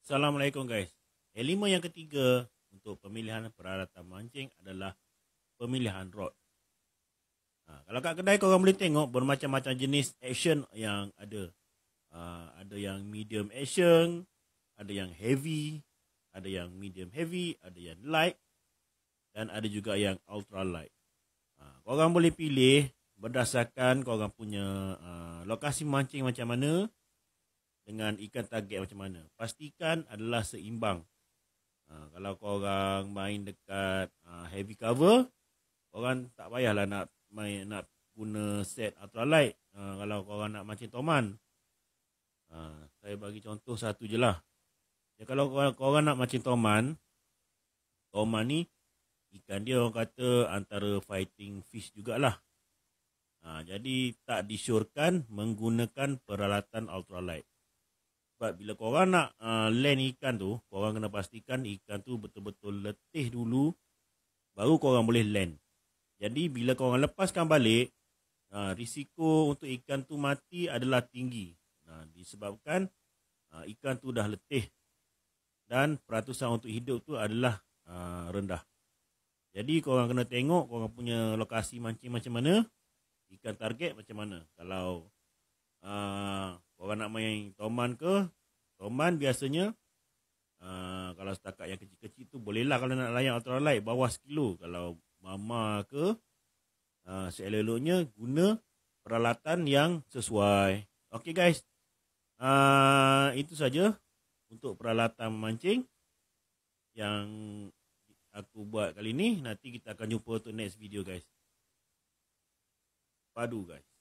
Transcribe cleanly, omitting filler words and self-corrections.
Assalamualaikum guys. Elemen yang ketiga untuk pemilihan peralatan mancing adalah pemilihan rod. Kalau kat kedai korang boleh tengok bermacam-macam jenis action yang ada. Ada yang medium action, ada yang heavy, ada yang medium heavy, ada yang light dan ada juga yang ultra light. Korang boleh pilih berdasarkan korang punya lokasi mancing macam mana dengan ikan target macam mana. Pastikan adalah seimbang. Kalau korang main dekat heavy cover, korang tak payahlah nak guna set ultralight. Kalau korang nak mancing toman, saya bagi contoh satu je lah. Kalau korang nak mancing toman ni ikan dia orang kata antara fighting fish jugalah. Jadi tak disyorkan menggunakan peralatan ultralight. Sebab bila korang nak land ikan tu, korang kena pastikan ikan tu betul-betul letih dulu, baru korang boleh land. Jadi bila korang lepaskan balik, risiko untuk ikan tu mati adalah tinggi. Disebabkan ikan tu dah letih dan peratusan untuk hidup tu adalah rendah. Jadi korang kena tengok korang punya lokasi mancing macam mana, ikan target macam mana. Kalau korang nak main toman ke, toman biasanya kalau setakat yang kecil-kecil tu bolehlah. Kalau nak layan ultralight bawah 1 kilo. Kalau mama ke, seelok-eloknya guna peralatan yang sesuai. Okay guys, itu saja untuk peralatan mancing yang aku buat kali ni. Nanti kita akan jumpa untuk next video guys. Padu guys.